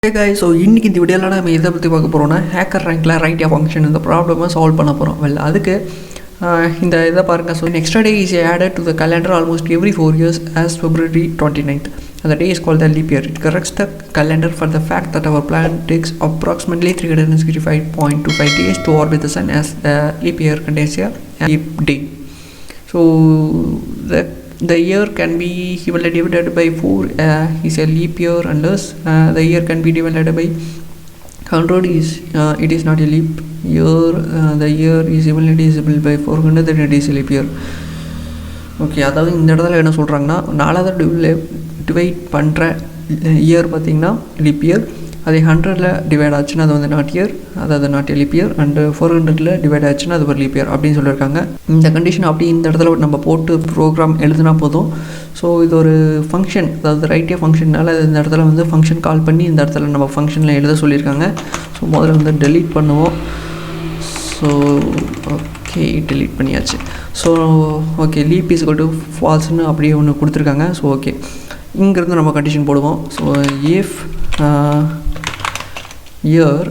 Hey guys, so இன்னைக்கு இந்த வீடியோல நம்ம எதை பற்றி பார்க்க போகிறோம்னா ஹேக்கர் ரேங்க்ல ரைட் ஃபங்க்ஷன் இந்த ப்ராப்ளமை சால்வ் பண்ண போகிறோம். வெல் அதுக்கு இந்த இதை பாருங்கள். So next day is added to the calendar almost every 4 years as February 29th. And the day is called the leap year. It corrects the calendar for the fact that our planet takes approximately 365.25 days to orbit the sun, as the leap year contains a leap day. So the year can be evenly divided by 4 is a leap year, unless the year can be divided by 100 is it is not a leap year. The year is evenly divisible by 400, then it is a leap year. Okay, அதாவது இந்த இடத்துல என்ன சொல்கிறாங்கன்னா, 4 divide பண்ணுற year பார்த்திங்கன்னா leap year, அதே 100ல் divide ஆச்சுன்னா அது வந்து நாட் இயர், அதாவது not a leap year, and 400ல் டிவைட் ஆச்சுன்னா அது ஒரு லீப் இயர் அப்படின்னு சொல்லியிருக்காங்க. இந்த கண்டிஷன் அப்படி இந்த இடத்துல நம்ம போட்டு ப்ரோக்ராம் எழுதுனா போதும். ஸோ இது ஒரு ஃபங்க்ஷன், அதாவது ரைட்டே ஃபங்க்ஷனால் இந்த இடத்துல வந்து ஃபங்க்ஷன் கால் பண்ணி இந்த இடத்துல நம்ம ஃபங்க்ஷனில் எழுத சொல்லியிருக்காங்க. ஸோ முதல்ல வந்து டெலீட் பண்ணுவோம். ஸோ ஓகே, டெலீட் பண்ணியாச்சு. So okay, leap is equal to ஃபால்ஸ்னு அப்படியே ஒன்று கொடுத்துருக்காங்க. ஸோ ஓகே, இங்கேருந்து நம்ம கண்டிஷன் போடுவோம். So if year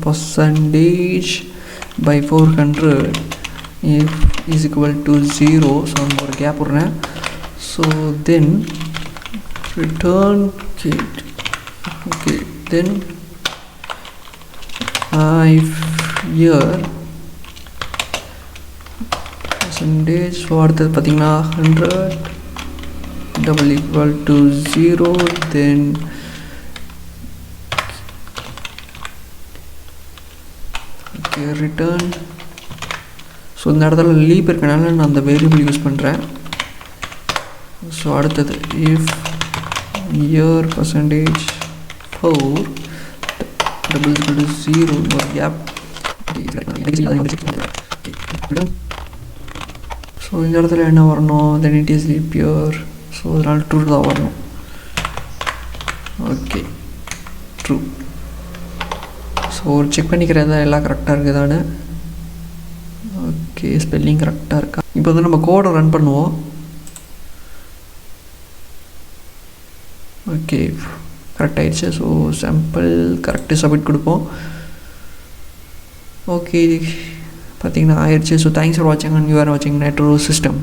percentage by 400 if is equal to 0, so ஒரு கேப் விடுறேன். so then return okay then if year percentage so அடுத்தது பார்த்திங்கன்னா 100 double equal to 0, then okay return. So இந்த இடத்துல லீப் இருக்கனால நான் அந்த வேரியபிள் யூஸ் பண்ணுறேன். ஸோ அடுத்தது if year percentage 4 double equal to 0 ஒரு கேப். ஸோ இந்த இடத்துல என்ன வரணும், then it is leap year. So அதனால் ட்ரூ தான் வரணும். Okay, true. ஸோ ஒரு செக் பண்ணிக்கிறதா எல்லாம் கரெக்டாக இருக்குதான்னு. ஓகே, ஸ்பெல்லிங் கரெக்டாக இருக்கா. இப்போ வந்து நம்ம கோடை ரன் பண்ணுவோம். ஓகே, கரெக்ட் ஆகிடுச்சு. ஸோ சாம்பிள் கரெக்டு சப்மிட் கொடுப்போம். ஓகே, பார்த்தீங்கன்னா ஆயிடுச்சு. ஸோ தேங்க்ஸ் ஃபார் வாட்சிங் அண்ட் யூ ஆர் வாட்சிங் நைட்ரோ சிஸ்டம்.